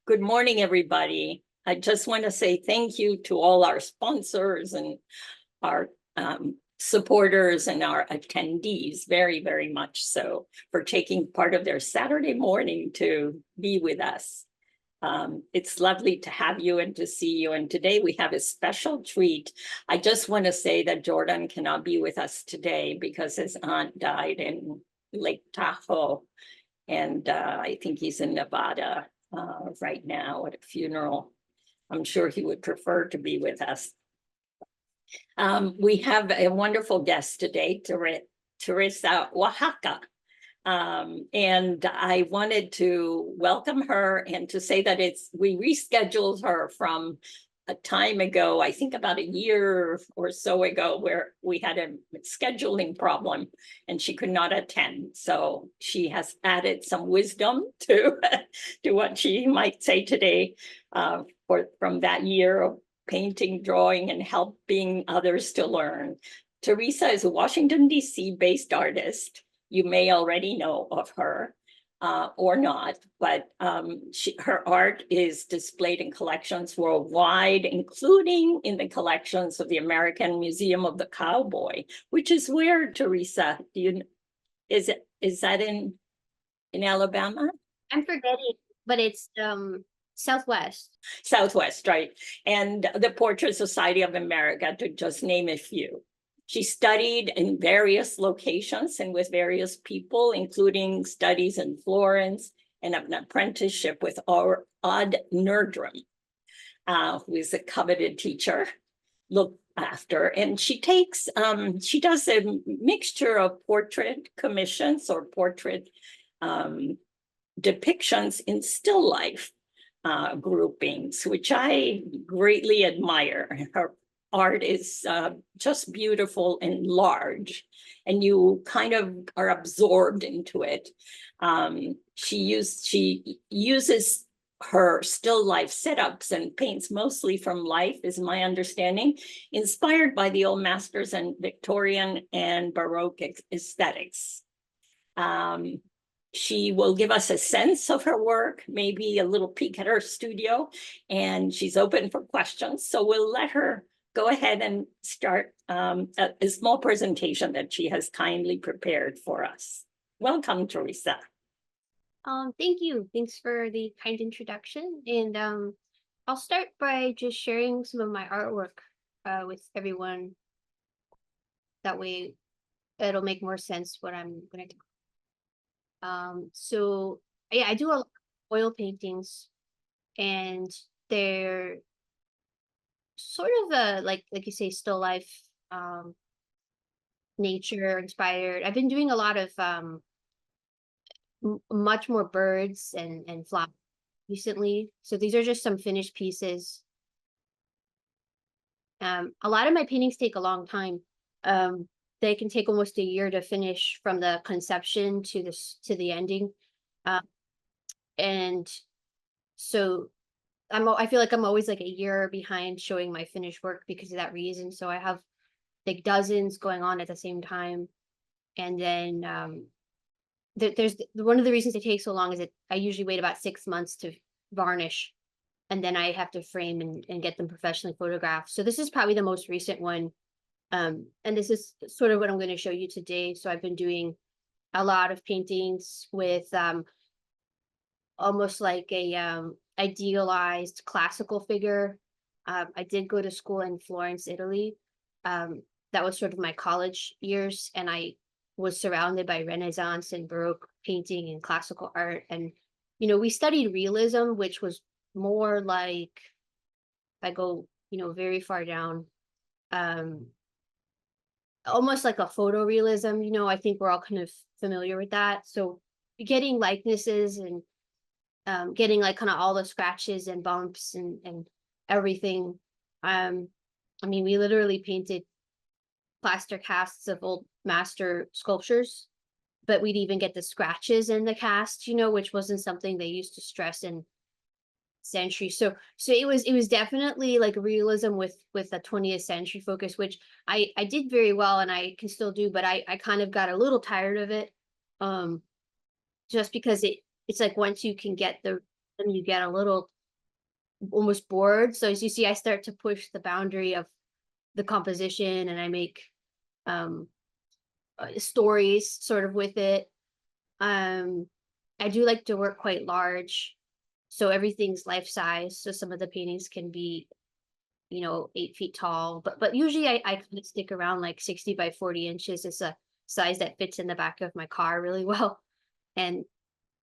Good morning, everybody. I just want to say thank you to all our sponsors and our supporters and our attendees, very, very much so, for taking part of their Saturday morning to be with us. It's lovely to have you and to see you. And today we have a special treat. I just want to say that Jordan cannot be with us today because his aunt died in Lake Tahoe. And I think he's in Nevada right now at a funeral. I'm sure he would prefer to be with us. We have a wonderful guest today, Teresa Oaxaca. And I wanted to welcome her and to say that we rescheduled her from a time ago, I think about a year or so ago, where we had a scheduling problem and she could not attend. So she has added some wisdom to what she might say today from that year of painting, drawing, and helping others to learn. Teresa is a Washington, D.C. based artist. You may already know of her or not, but her art is displayed in collections worldwide, including in the collections of the American Museum of the Cowboy, which is where, Teresa, is that in Alabama? I'm forgetting, but it's Southwest. Southwest, right. And the Portrait Society of America, to just name a few. She studied in various locations and with various people, including studies in Florence and an apprenticeship with Odd Nerdrum, who is a coveted teacher, looked after. And she does a mixture of portrait commissions or portrait depictions in still life groupings, which I greatly admire. Her art is just beautiful and large, and you kind of are absorbed into it. She uses her still life setups and paints mostly from life, is my understanding, inspired by the old masters and Victorian and Baroque aesthetics. She will give us a sense of her work, maybe a little peek at her studio, and she's open for questions. So we'll let her go ahead and start a small presentation that she has kindly prepared for us. Welcome, Teresa. Thank you. Thanks for the kind introduction. And I'll start by just sharing some of my artwork with everyone. That way it'll make more sense what I'm going to do. So yeah, I do a lot of oil paintings, and they're sort of like you say, still life, nature inspired. I've been doing a lot of much more birds and flowers recently. So these are just some finished pieces. A lot of my paintings take a long time. They can take almost a year to finish, from the conception to the ending. And so I feel like I'm always like a year behind showing my finished work because of that reason. So I have like dozens going on at the same time. And then there's one of the reasons it takes so long is that I usually wait about 6 months to varnish, and then I have to frame and get them professionally photographed. So this is probably the most recent one. And this is sort of what I'm going to show you today. So I've been doing a lot of paintings with almost like a idealized classical figure. I did go to school in Florence, Italy. That was sort of my college years, and I was surrounded by Renaissance and Baroque painting and classical art. And, we studied realism, which was more like, if I go, very far down, almost like a photorealism. I think we're all kind of familiar with that. So getting likenesses and getting like kind of all the scratches and bumps and everything. We literally painted plaster casts of old master sculptures, but we'd even get the scratches in the cast, which wasn't something they used to stress in century. So it was definitely like realism with a 20th century focus, which I did very well, and I can still do, but I kind of got a little tired of it, just because it's like once you can get you get a little almost bored. So as you see, I start to push the boundary of the composition, and I make stories sort of with it. I do like to work quite large, so everything's life size. So some of the paintings can be, 8 feet tall, but usually I kind of stick around like 60 by 40 inches. It's a size that fits in the back of my car really well. And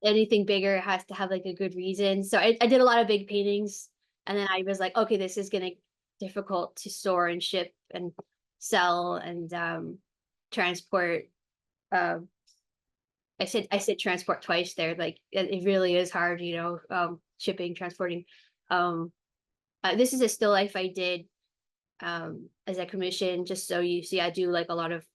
anything bigger has to have like a good reason. So I did a lot of big paintings, and then I was like, okay, this is gonna difficult to store and ship and sell and transport. Um, I said transport twice there. Like it really is hard, shipping, transporting. Um, this is a still life I did as a commission, just so you see. I do like a lot of.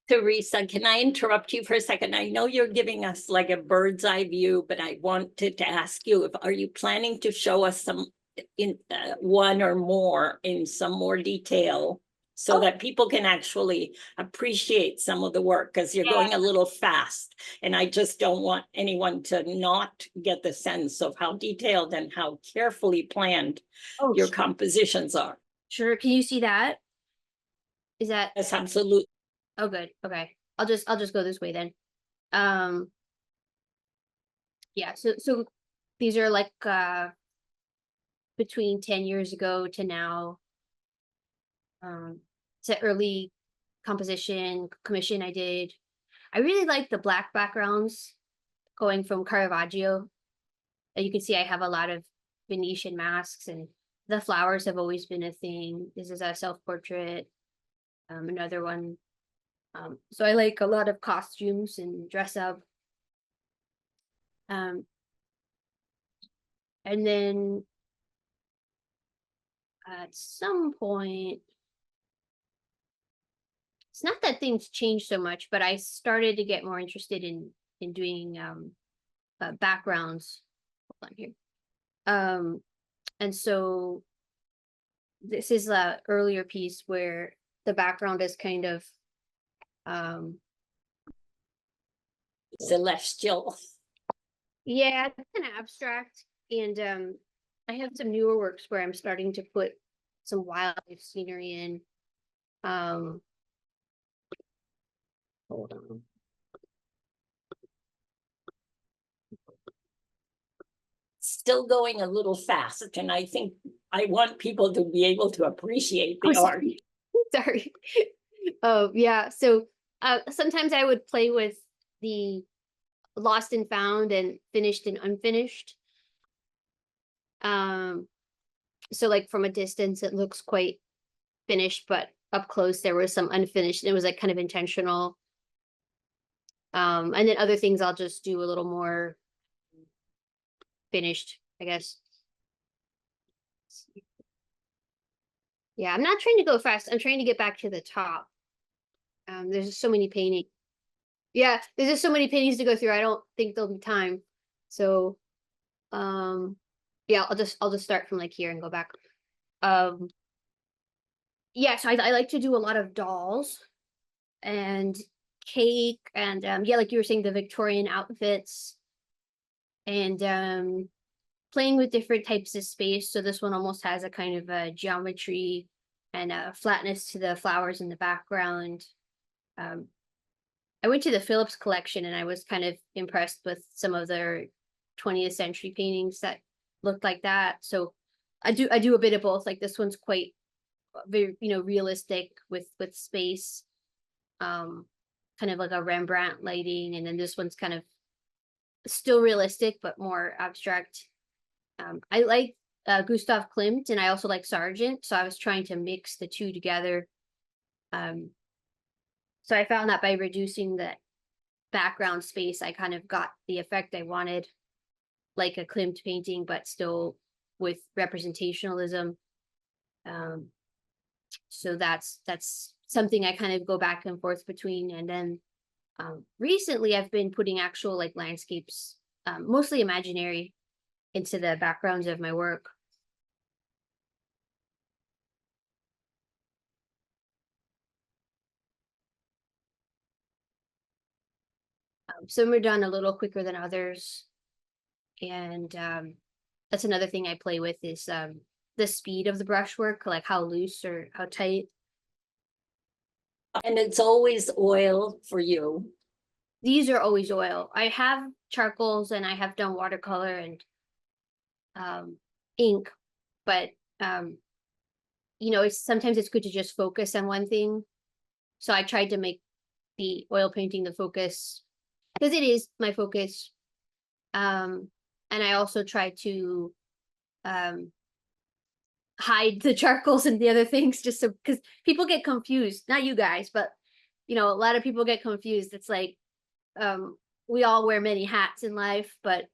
Teresa, can I interrupt you for a second? I know you're giving us like a bird's eye view, but I wanted to ask you, are you planning to show us some in one or more in some more detail so Oh, that people can actually appreciate some of the work, because you're yeah. going a little fast, and I just don't want anyone to not get the sense of how detailed and how carefully planned Oh, your compositions are. sure. Can you see that? Is that? Yes, absolutely. Oh, good. Okay. I'll just go this way then. Um, yeah. So these are like between 10 years ago to now. It's an early composition commission I did. I really like the black backgrounds going from Caravaggio. You can see I have a lot of Venetian masks, and the flowers have always been a thing. This is a self-portrait. Another one. So I like a lot of costumes and dress up. Um, and then at some point, it's not that things changed so much, but I started to get more interested in doing backgrounds. Hold on here. And so this is a earlier piece where the background is kind of um Celestial. yeah, it's kind of abstract. And I have some newer works where I'm starting to put some wildlife scenery in. Hold on. Still going a little fast, and I think I want people to be able to appreciate Oh, the art. sorry. Sorry. Oh, yeah. So sometimes I would play with the lost and found and finished and unfinished. So like from a distance it looks quite finished, but up close there was some unfinished, and it was like kind of intentional. And then other things I'll just do a little more finished, I guess. Yeah, I'm not trying to go fast. I'm trying to get back to the top. There's just so many paintings. Yeah, there's just so many paintings to go through. I don't think there'll be time. So, yeah, I'll just start from like here and go back. Um, yeah, so I like to do a lot of dolls and cake, and yeah, like you were saying, the Victorian outfits, and playing with different types of space. So this one almost has a kind of a geometry and a flatness to the flowers in the background. I went to the Phillips collection, and I was kind of impressed with some of their 20th century paintings that looked like that. So I do a bit of both. Like this one's quite very, realistic with space, kind of like a Rembrandt lighting, and then this one's kind of still realistic but more abstract. I like Gustav Klimt, and I also like Sargent, so I was trying to mix the two together. So I found that by reducing the background space, I kind of got the effect I wanted, like a Klimt painting, but still with representationalism. So that's something I kind of go back and forth between. And then recently I've been putting actual like landscapes, mostly imaginary, into the backgrounds of my work. Some are done a little quicker than others. And that's another thing I play with is the speed of the brushwork, like how loose or how tight. And it's always oil for you. These are always oil. I have charcoals and I have done watercolor and ink, but it's sometimes it's good to just focus on one thing. So I tried to make the oil painting the focus because it is my focus. And I also try to hide the charcoals and the other things just so because people get confused. Not you guys, but a lot of people get confused. It's like we all wear many hats in life, but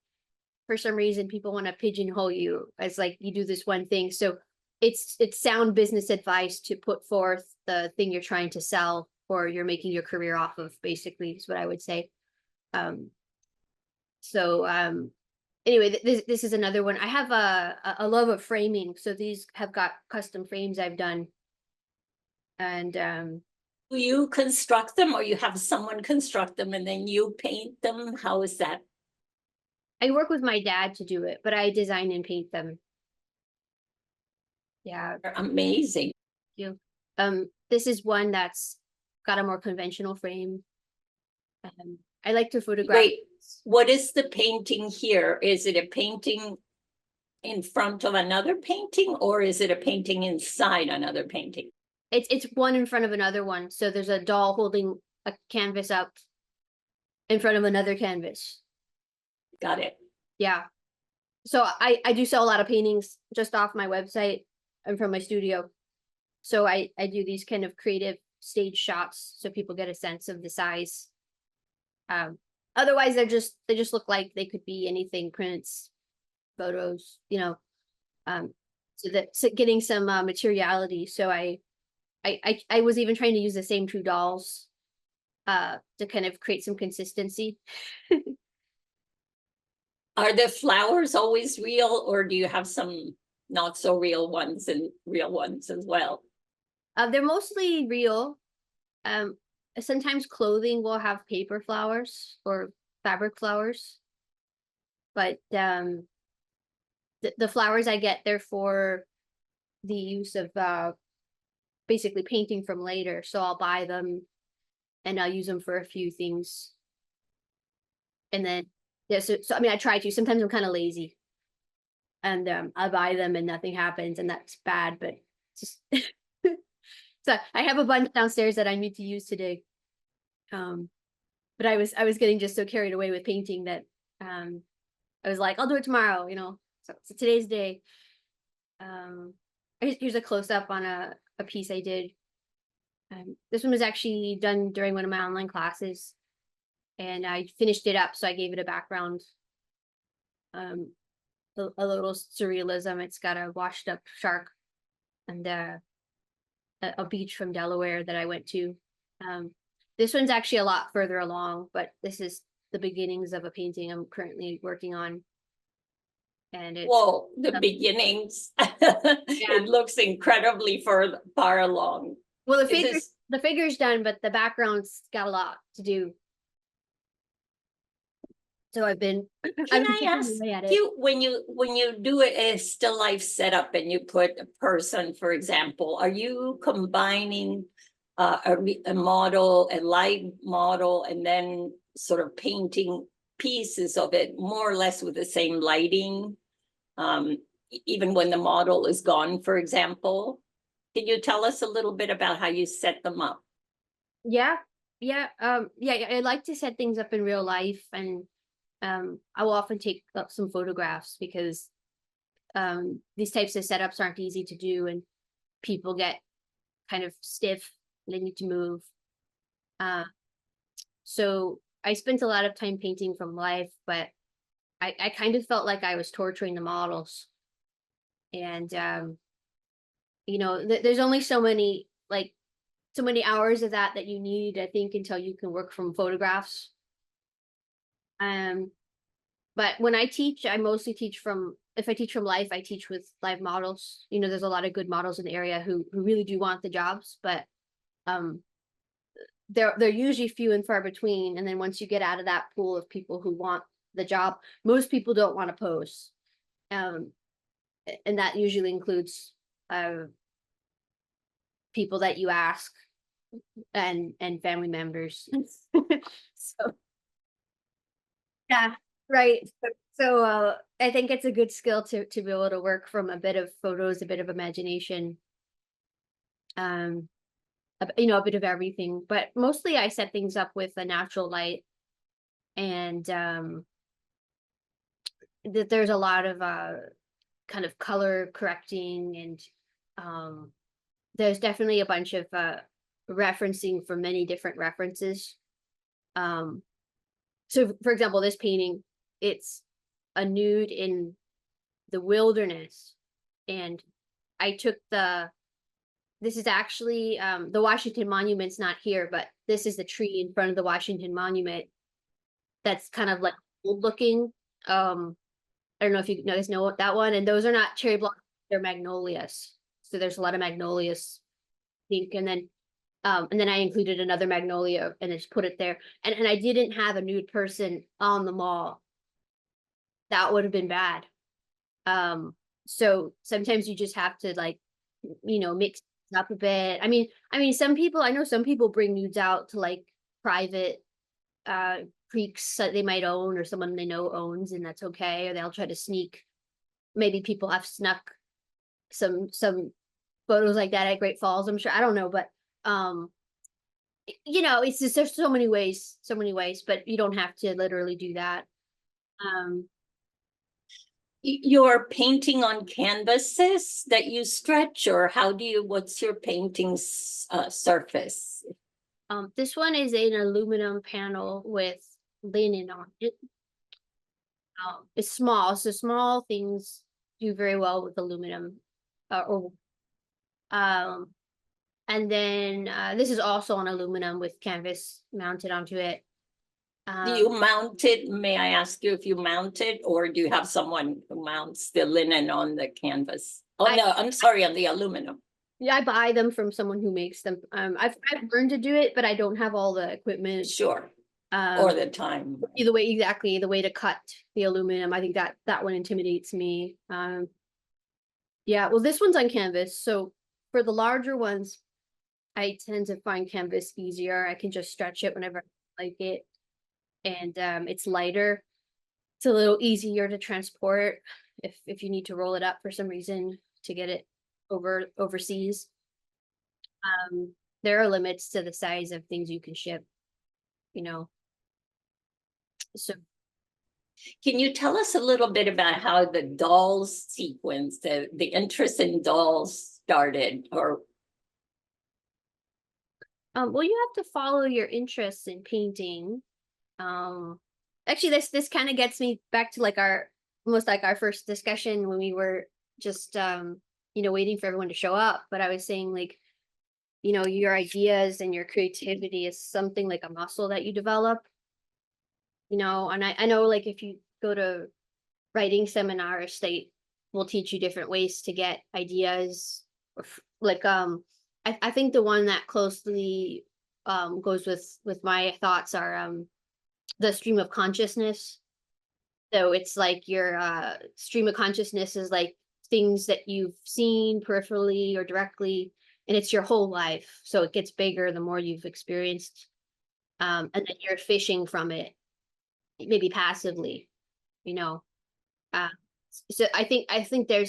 for some reason people want to pigeonhole you as like you do this one thing. So it's sound business advice to put forth the thing you're trying to sell or you're making your career off of, basically, is what I would say. Anyway, this is another one. I have a love of framing, so these have got custom frames I've done. And do you construct them or you have someone construct them and then you paint them? How is that? I work with my dad to do it, but I design and paint them. Yeah. They're amazing. You. This is one that's got a more conventional frame. I like to photograph. Wait, what is the painting here? Is it a painting in front of another painting or is it a painting inside another painting? It's one in front of another one. So there's a doll holding a canvas up in front of another canvas. Got it. Yeah. So I do sell a lot of paintings just off my website and from my studio. So I do these kind of creative stage shots so people get a sense of the size. Otherwise they just look like they could be anything, prints, photos, so getting some materiality. So I was even trying to use the same two dolls to kind of create some consistency. Are the flowers always real or do you have some not so real ones and real ones as well? They're mostly real. Sometimes clothing will have paper flowers or fabric flowers, but the flowers I get, they're for the use of basically painting from later. So I'll buy them and I'll use them for a few things. And then, yeah, so I mean, I try to. Sometimes I'm kind of lazy and I buy them and nothing happens, and that's bad, but just so I have a bunch downstairs that I need to use today. But I was getting just so carried away with painting that I was like, I'll do it tomorrow, So today's day. Here's a close-up on a piece I did. This one was actually done during one of my online classes, and I finished it up, so I gave it a background. A little surrealism. It's got a washed up shark and a beach from Delaware that I went to. This one's actually a lot further along, but this is the beginnings of a painting I'm currently working on. And it's Whoa, the beginnings. It looks incredibly far along. Well, the figure's done, but the background's got a lot to do. So I've been. Can I ask you, when you do a still life setup and you put a person, for example, are you combining a model, a live model, and then sort of painting pieces of it more or less with the same lighting, even when the model is gone, for example? Can you tell us a little bit about how you set them up? Yeah. I like to set things up in real life, and I will often take some photographs because these types of setups aren't easy to do, and people get kind of stiff. They need to move. So I spent a lot of time painting from life, but I kind of felt like I was torturing the models. And, there's only so many hours of that you need, I think, until you can work from photographs. But when I teach, I mostly teach if I teach from life, I teach with live models. There's a lot of good models in the area who really do want the jobs, but they're usually few and far between. And then once you get out of that pool of people who want the job, most people don't want to pose. Um, and that usually includes people that you ask and family members. So yeah, right. So I think it's a good skill to be able to work from a bit of photos, a bit of imagination, a bit of everything. But mostly I set things up with a natural light, and that there's a lot of kind of color correcting, and there's definitely a bunch of referencing from many different references. So for example, this painting, it's a nude in the wilderness, and I took this is actually the Washington Monument's not here, but this is the tree in front of the Washington Monument that's kind of like old looking. I don't know if you guys know that one, and those are not cherry blossoms, they're magnolias. So there's a lot of magnolias pink, and then I included another magnolia and I just put it there. And I didn't have a nude person on the mall. That would have been bad. So sometimes you just have to, like, mix it up a bit. I mean, I know some people bring nudes out to like private creeks that they might own, or someone they know owns, and that's okay. Or they'll try to sneak. Maybe people have snuck some photos like that at Great Falls, I'm sure. I don't know, but it's just, there's so many ways, but you don't have to literally do that. You're painting on canvases that you stretch, or what's your painting's surface? This one is an aluminum panel with linen on it. It's small, so small things do very well with aluminum. And then this is also on aluminum with canvas mounted onto it. Do you mount it? May I ask you if you mount it, or do you have someone who mounts the linen on the canvas? Oh, no, I'm sorry, on the aluminum. Yeah, I buy them from someone who makes them. I've learned to do it, but I don't have all the equipment. Sure. Or the time. The way to cut the aluminum. I think that one intimidates me. Yeah, well, this one's on canvas. So for the larger ones, I tend to find canvas easier. I can just stretch it whenever I like it. And it's lighter. It's a little easier to transport if you need to roll it up for some reason to get it overseas. There are limits to the size of things you can ship, So can you tell us a little bit about how the dolls sequence, the interest in dolls started? Or well, you have to follow your interests in painting. Actually, this kind of gets me back to like our first discussion when we were just waiting for everyone to show up. But I was saying, like, your ideas and your creativity is something like a muscle that you develop. And I know, like, if you go to writing seminars, they will teach you different ways to get ideas. Like I think the one that closely goes with my thoughts are the stream of consciousness. So it's like your stream of consciousness is like things that you've seen peripherally or directly, and it's your whole life. So it gets bigger the more you've experienced, and then you're fishing from it, maybe passively, so I think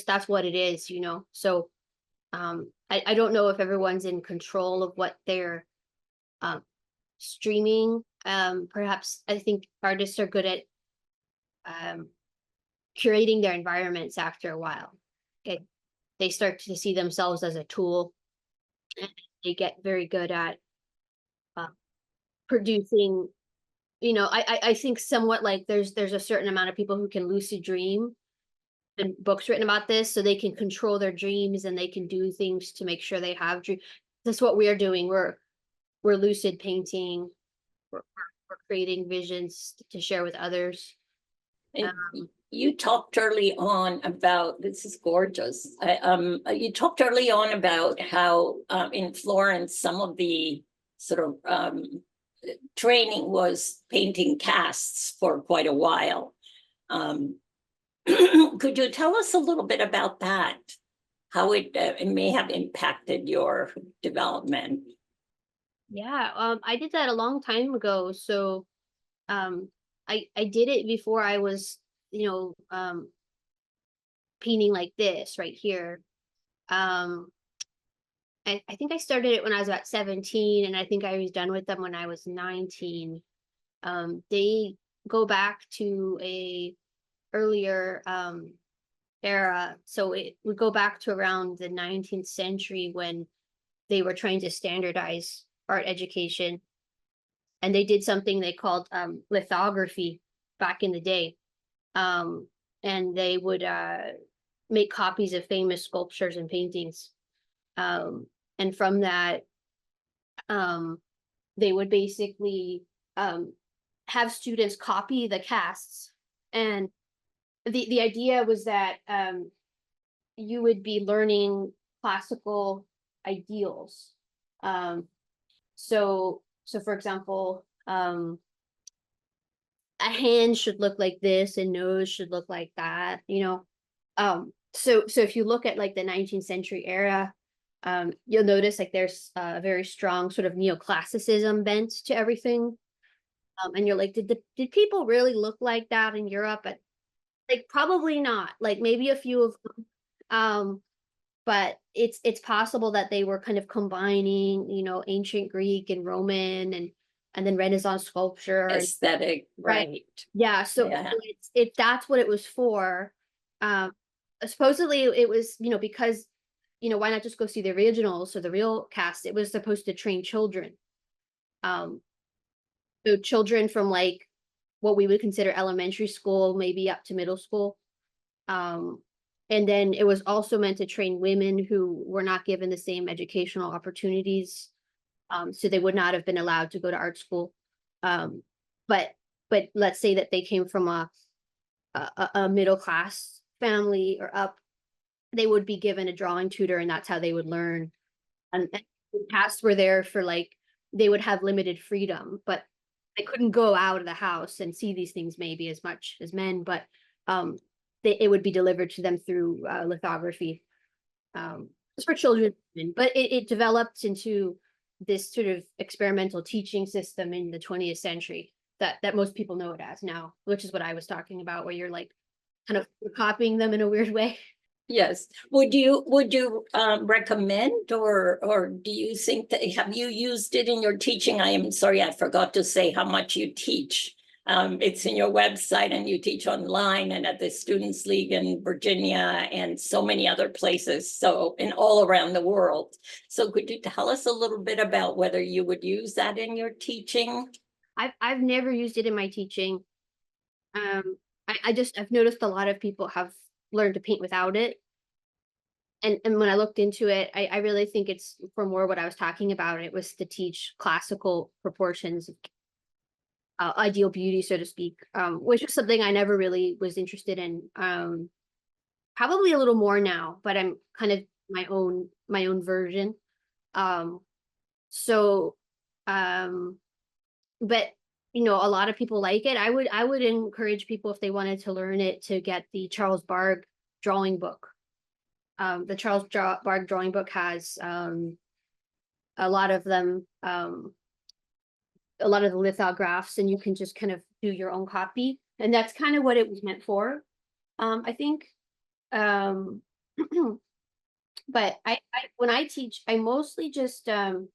that's what it is, so I don't know if everyone's in control of what they're streaming. Perhaps I think artists are good at curating their environments after a while. Okay, they start to see themselves as a tool, and they get very good at producing. I think somewhat like there's a certain amount of people who can lucid dream, and books written about this, so they can control their dreams and they can do things to make sure they have dreams. That's what we're doing. We're lucid painting. We're creating visions to share with others. You talked early on about, this is gorgeous. You talked early on about how in Florence, some of the sort of training was painting casts for quite a while. Could you tell us a little bit about that? How it may have impacted your development? Yeah, I did that a long time ago. So um I did it before I was, painting like this right here. Um I think I started it when I was about 17, and I think I was done with them when I was 19. They go back to a earlier era. So it would go back to around the 19th century when they were trying to standardize art education. And they did something they called lithography back in the day. Um, and they would make copies of famous sculptures and paintings. Um, and from that, um, they would basically have students copy the casts. And the idea was that you would be learning classical ideals. So for example, a hand should look like this, and nose should look like that, so if you look at like the 19th century era, you'll notice like there's a very strong sort of neoclassicism bent to everything. And you're like, did people really look like that in Europe? Like, probably not. Like, maybe a few of them. But it's possible that they were kind of combining, ancient Greek and Roman, and then Renaissance sculpture. Aesthetic, Right. right? Yeah. So Yeah. it's that's what it was for. Um, Supposedly it was, because, why not just go see the originals or the real cast? It was supposed to train children. Um, so children from like what we would consider elementary school, maybe up to middle school. Um, and then it was also meant to train women who were not given the same educational opportunities. So they would not have been allowed to go to art school. Um, but but let's say that they came from a middle class family or up, they would be given a drawing tutor, and that's how they would learn. And the casts were there for like, they would have limited freedom, but they couldn't go out of the house and see these things maybe as much as men. But um, it would be delivered to them through lithography. It's for children, but it developed into this sort of experimental teaching system in the 20th century that most people know it as now, which is what I was talking about, where you're like kind of copying them in a weird way. Yes. Would you recommend, or do you think that, have you used it in your teaching? I am sorry, I forgot to say how much you teach. It's in your website, and you teach online and at the Students League in Virginia and so many other places, so in all around the world. So could you tell us a little bit about whether you would use that in your teaching? I've never used it in my teaching. I've noticed a lot of people have learned to paint without it. And when I looked into it, I really think it's for more what I was talking about. It was to teach classical proportions, ideal beauty, so to speak, which is something I never really was interested in. Probably a little more now, but I'm kind of my own version. Um, so, um, but a lot of people like it. I would encourage people, if they wanted to learn it, to get the Charles Barg drawing book. The Barg drawing book has a lot of them, a lot of the lithographs, and you can just kind of do your own copy. And that's kind of what it was meant for, I think. Um, but when I teach, I mostly just I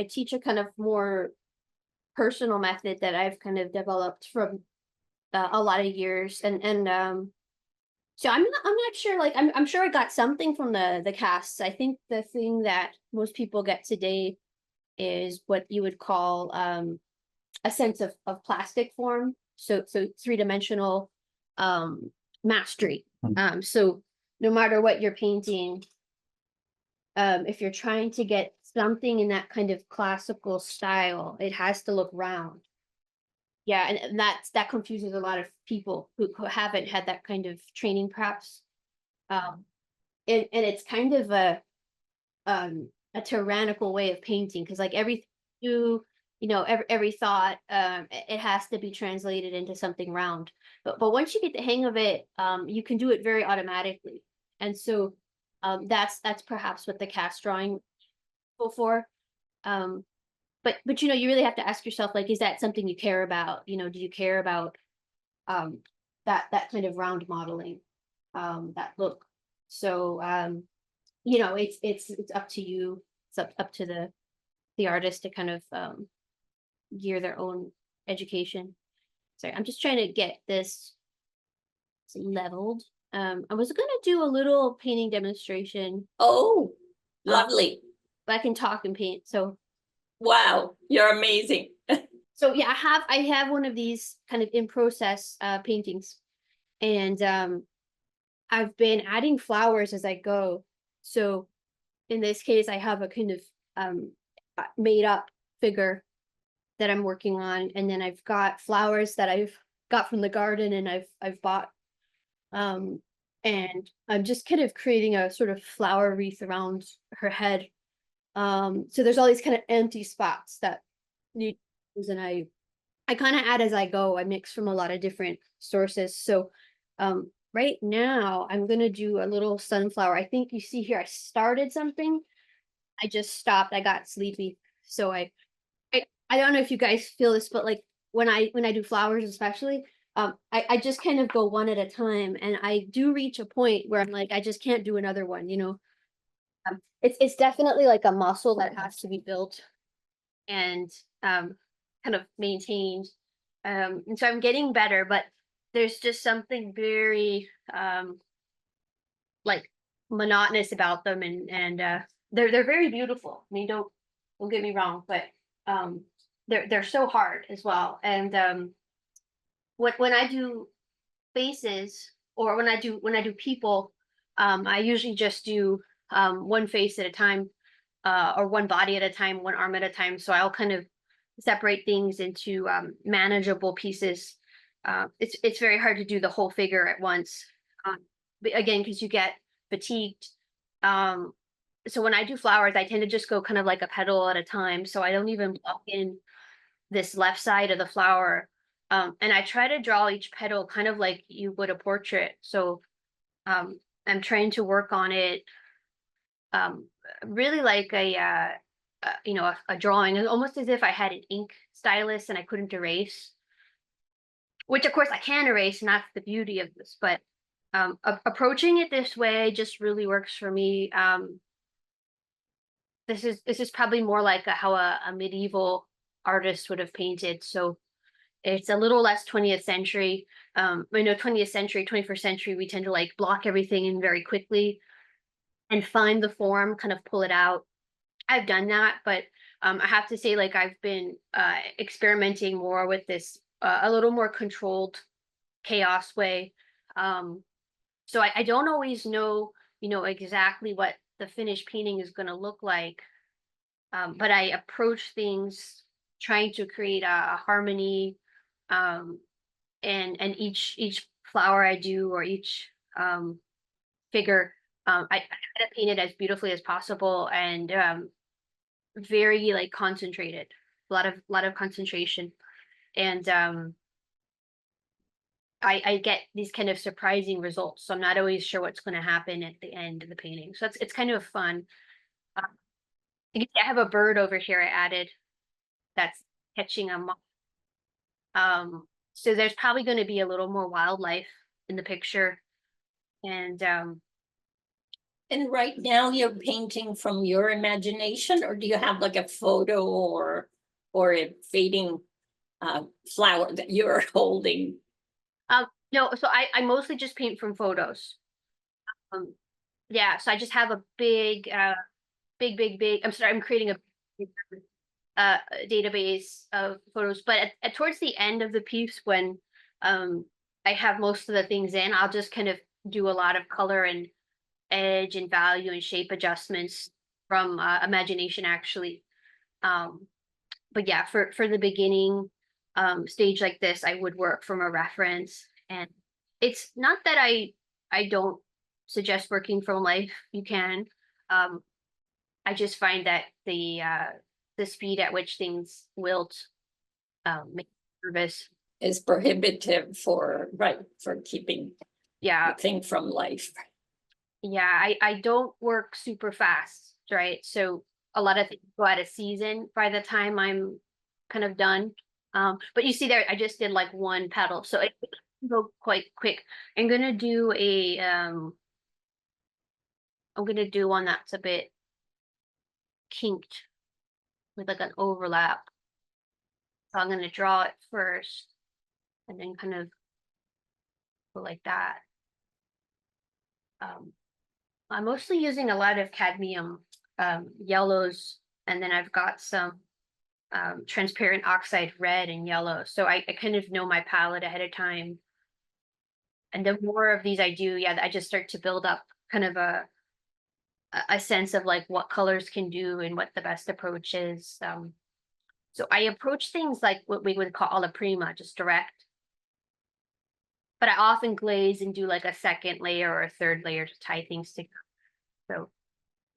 teach a kind of more personal method that I've kind of developed from a lot of years, and so I'm not sure. Like, I'm sure I got something from the casts. I think the thing that most people get today is what you would call a sense of plastic form. So three-dimensional mastery. So no matter what you're painting, if you're trying to get something in that kind of classical style, it has to look round. Yeah, and that confuses a lot of people who haven't had that kind of training, perhaps. And it's kind of a tyrannical way of painting, because like everything you do every thought, it has to be translated into something round. But once you get the hang of it, you can do it very automatically. And so that's perhaps what the cast drawing for. Um, but you really have to ask yourself, like, is that something you care about? Do you care about um that kind of round modeling, that look? So it's up to you. It's up to the artist to kind of gear their own education. Sorry, I'm just trying to get this leveled. I was gonna do a little painting demonstration, Oh, um, lovely. but I can talk and paint. So Wow, you're amazing. yeah, I have one of these kind of in process paintings, and I've been adding flowers as I go. So in this case, I have a kind of made up figure that I'm working on, and then I've got flowers that I've got from the garden and I've bought. And I'm just kind of creating a sort of flower wreath around her head. So there's all these kind of empty spots that need, and I kind of add as I go. I mix from a lot of different sources. So right now I'm gonna do a little sunflower. I think you see here I started something. I just stopped. I got sleepy. So I don't know if you guys feel this, but like when I do flowers especially, I just kind of go one at a time, and I do reach a point where I'm like, I just can't do another one. It's definitely like a muscle that has to be built and kind of maintained. And so I'm getting better, but there's just something very like monotonous about them, and they're very beautiful. I mean, don't get me wrong, but um they're so hard as well. And when I do faces, or when I do people, I usually just do one face at a time, or one body at a time, one arm at a time. So I'll kind of separate things into manageable pieces. It's very hard to do the whole figure at once, um, again, because you get fatigued. Um, so when I do flowers, I tend to just go kind of like a petal at a time. So I don't even block in this left side of the flower. And I try to draw each petal kind of like you would a portrait. So I'm trying to work on it um, really like a drawing, and almost as if I had an ink stylus and I couldn't erase, which of course I can erase, and that's the beauty of this. But approaching it this way just really works for me. This is probably more like how a medieval artist would have painted. So it's a little less 20th century. I know 20th century, 21st century, we tend to like block everything in very quickly and find the form, kind of pull it out. I've done that, but I have to say, like, I've been experimenting more with this a little more controlled chaos way. Um, so I don't always know, exactly what the finished painting is going to look like. But I approach things trying to create a harmony, um, and each flower I do, or each figure, I try to paint it as beautifully as possible, and very like concentrated, a lot of concentration. And I get these kind of surprising results, so I'm not always sure what's going to happen at the end of the painting. So it's kind of fun. uh, I have a bird over here I added that's catching a moth. So there's probably going to be a little more wildlife in the picture. And And right now you're painting from your imagination, or do you have like a photo or a fading flower that you're holding? no, so I mostly just paint from photos. um yeah, so I just have a big, I'm sorry, I'm creating a uh database of photos. But towards the end of the piece, when um I have most of the things in, I'll just kind of do a lot of color and edge and value and shape adjustments from imagination, actually. um but yeah, for the beginning stage like this, I would work from a reference. And it's not that I don't suggest working from life. You can. um I just find that the speed at which things wilt make me nervous. Is prohibitive for, right, for keeping Yeah, the thing from life. yeah. I don't work super fast, right? So a lot of things go out of season by the time I'm kind of done. But you see there, I just did like one petal, so it can go quite quick. I'm gonna do a I'm gonna do one that's a bit kinked with like an overlap. So I'm gonna draw it first and then kind of go like that. I'm mostly using a lot of cadmium yellows, and then I've got some transparent oxide red and yellow. So I kind of know my palette ahead of time. And the more of these I do, yeah, I just start to build up kind of a sense of like what colors can do and what the best approach is. So I approach things like what we would call alla prima, just direct. But I often glaze and do like a second layer or a third layer to tie things together. So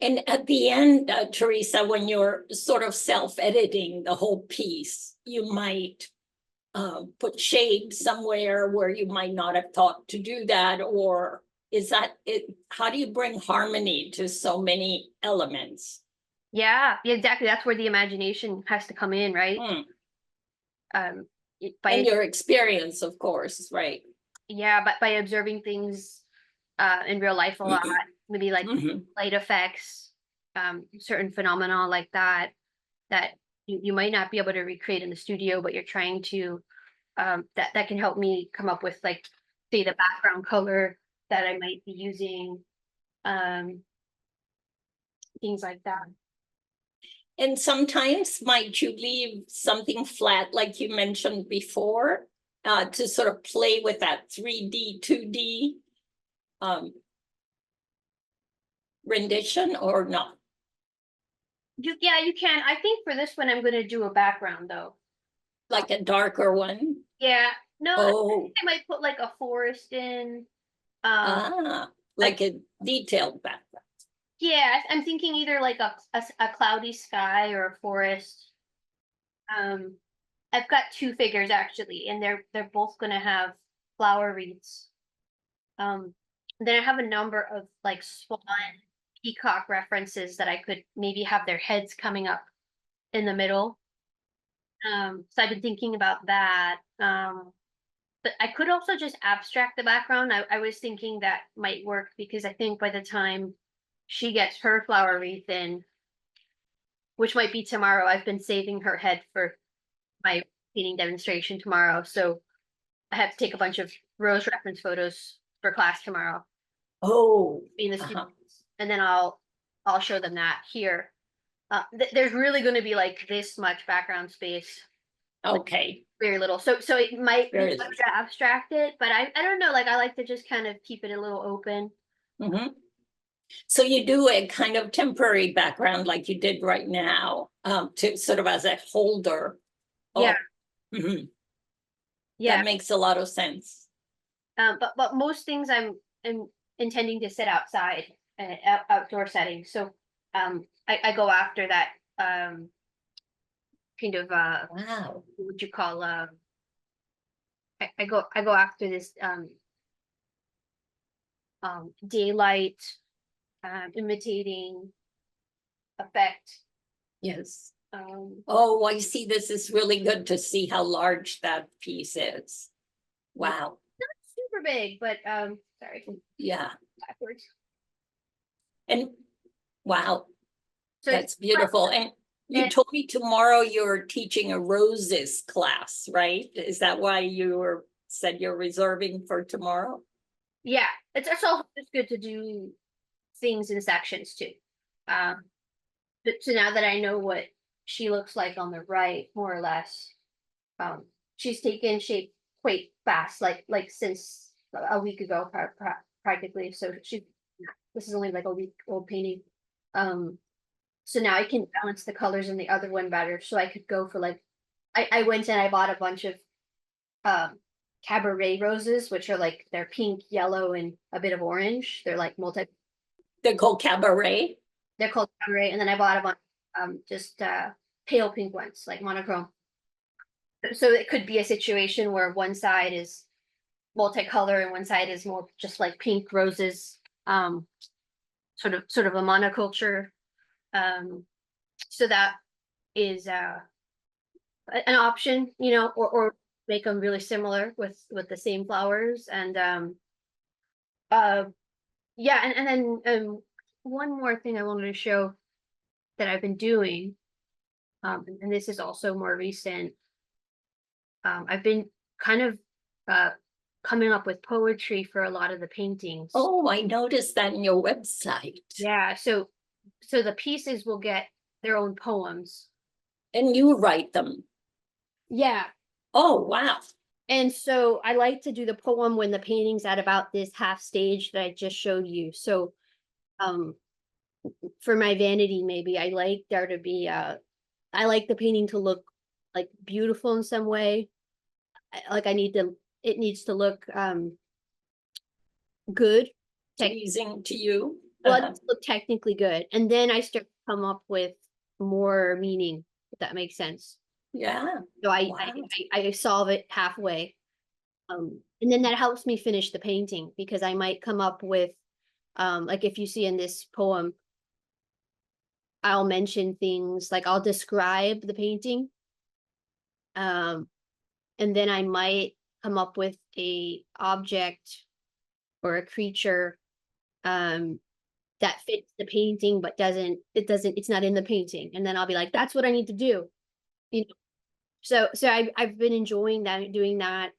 And at the end, Teresa, when you're sort of self-editing the whole piece, you might put shade somewhere where you might not have thought to do that, or is that it? How do you bring harmony to so many elements? yeah, exactly. That's where the imagination has to come in, right? Mm. Um, And your experience, of course, right? yeah, but by observing things in real life a lot, maybe like light effects, certain phenomena like that, that you might not be able to recreate in the studio, but you're trying to, that can help me come up with like, say, the background color that I might be using, things like that. And sometimes might you leave something flat, like you mentioned before, to sort of play with that 3D, 2D rendition, or not? Yeah, you can. I think for this one, I'm going to do a background though. Like a darker one? Yeah, no, Oh, I might put like a forest in. Um, like a detailed background. yeah, I'm thinking either like a cloudy sky or a forest. Um, I've got two figures actually, and they're both gonna have flower wreaths. Then I have a number of like swan, peacock references that I could maybe have their heads coming up in the middle. So I've been thinking about that. But I could also just abstract the background. I was thinking that might work because I think by the time she gets her flower wreath in, which might be tomorrow, I've been saving her head for my painting demonstration tomorrow. So I have to take a bunch of rose reference photos for class tomorrow Oh, in the students, and then I'll show them that here. There's really going to be like this much background space. okay. Very little. So it might be Very hard to abstract it, but I don't know. Like I like to just kind of keep it a little open. So you do a kind of temporary background like you did right now, to sort of as a holder. Yeah. Yeah. That makes a lot of sense. But most things I'm intending to sit outside, outdoor settings. So I go after that kind of Wow. what would you call I go after this daylight imitating effect. Yes. Um, Oh, I see. This is really good to see how large that piece is. Wow. not super big, but sorry, Yeah. backwards. And wow, So that's beautiful. And you told me tomorrow you're teaching a roses class, right? Is that why said you're reserving for tomorrow? yeah, it's also it's good to do things in sections too. But so now that I know what she looks like on the right, more or less, she's taken shape quite fast, like since a week ago, practically. So this is only like a week old painting. So now I can balance the colors in the other one better. So I could go for like, I went and I bought a bunch of cabaret roses, which are like they're pink, yellow, and a bit of orange. They're like They're called cabaret. they're called cabaret. And then I bought a bunch just pale pink ones, like monochrome. So it could be a situation where one side is multicolor and one side is more just like pink roses, sort of a monoculture. So that is an option, you know, or make them really similar with the same flowers. And yeah, and then one more thing I wanted to show that I've been doing, and this is also more recent. I've been kind of coming up with poetry for a lot of the paintings. Oh, I noticed that in your website. Yeah, so the pieces will get their own poems. And you write them. Yeah. Oh, wow. And so I like to do the poem when the painting's at about this half stage that I just showed you. So for my vanity, maybe I like there to be I like the painting to look like beautiful in some way. Like it needs to look good. Pleasing to you. Well, it needs to look technically good. And then I start to come up with more meaning, if that makes sense. Yeah. So Wow. I solve it halfway. And then that helps me finish the painting, because I might come up with like if you see in this poem, I'll mention things like I'll describe the painting. And then I might come up with a object or a creature that fits the painting but it's not in the painting. And then I'll be like, that's what I need to do. You know, so I've been enjoying doing that.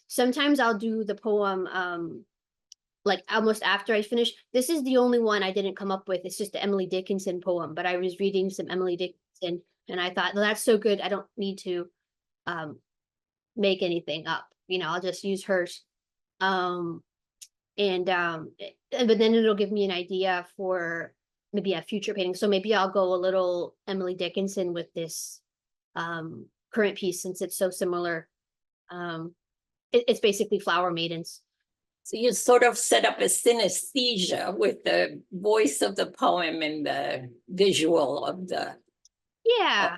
Sometimes I'll do the poem like almost after I finish. This is the only one I didn't come up with. It's just the Emily Dickinson poem, but I was reading some Emily Dickinson and I thought, well, that's so good, I don't need to make anything up. You know, I'll just use hers. But then it'll give me an idea for maybe a future painting. So maybe I'll go a little Emily Dickinson with this current piece, since it's so similar. It's basically Flower Maidens. So you sort of set up a synesthesia with the voice of the poem and the visual of the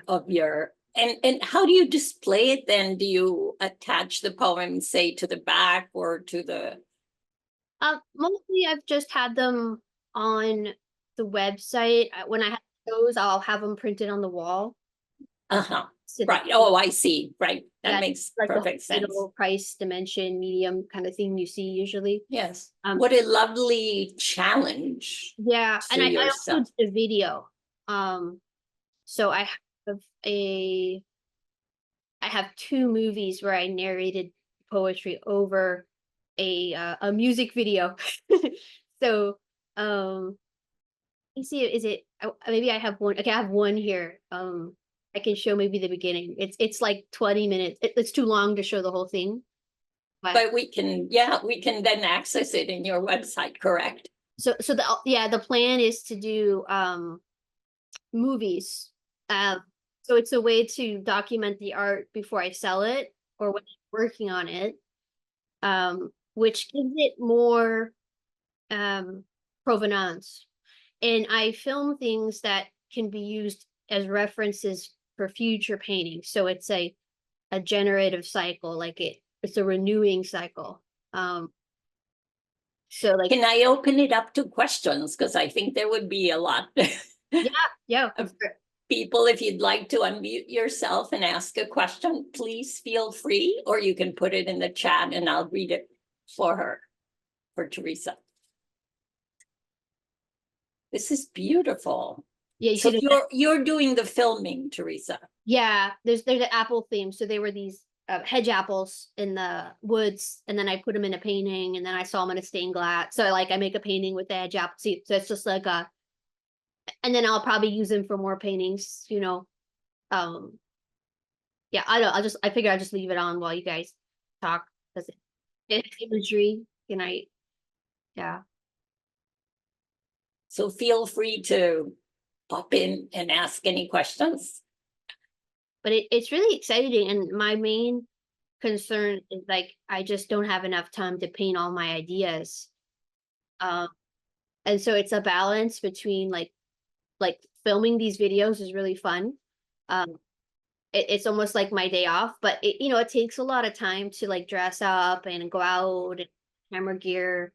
of your and how do you display it then? Do you attach the poem, say, to the back or to the mostly I've just had them on the website. When I have those, I'll have them printed on the wall. Right. Oh, I see. Right. That makes like perfect sense. Price, dimension, medium kind of thing you see usually. Yes. What a lovely challenge. Yeah, and I also did a video. So I have two movies where I narrated poetry over a music video. So you see, is it maybe I have one. Okay, I have one here. I can show maybe the beginning. It's like 20 minutes. It's too long to show the whole thing. But we can then access it in your website, correct? So the plan is to do movies. So it's a way to document the art before I sell it or when I'm working on it, which gives it more provenance. And I film things that can be used as references for future paintings. So it's a generative cycle, like it's a renewing cycle. So like, can I open it up to questions? Because I think there would be a lot. Yeah. Of people, if you'd like to unmute yourself and ask a question, please feel free, or you can put it in the chat and I'll read it for her, for Teresa. This is beautiful. Yeah, so you're doing the filming, Teresa. Yeah, there's an apple theme. So they were these hedge apples in the woods, and then I put them in a painting, and then I saw them in a stained glass. So like I make a painting with the hedge apple. So it's just like and then I'll probably use them for more paintings, you know. Yeah, I figure I'll just leave it on while you guys talk, because it's imagery, yeah. So feel free to pop in and ask any questions. But it's really exciting, and my main concern is like I just don't have enough time to paint all my ideas. And so it's a balance between like filming these videos is really fun. It's almost like my day off, but it takes a lot of time to like dress up and go out and camera gear,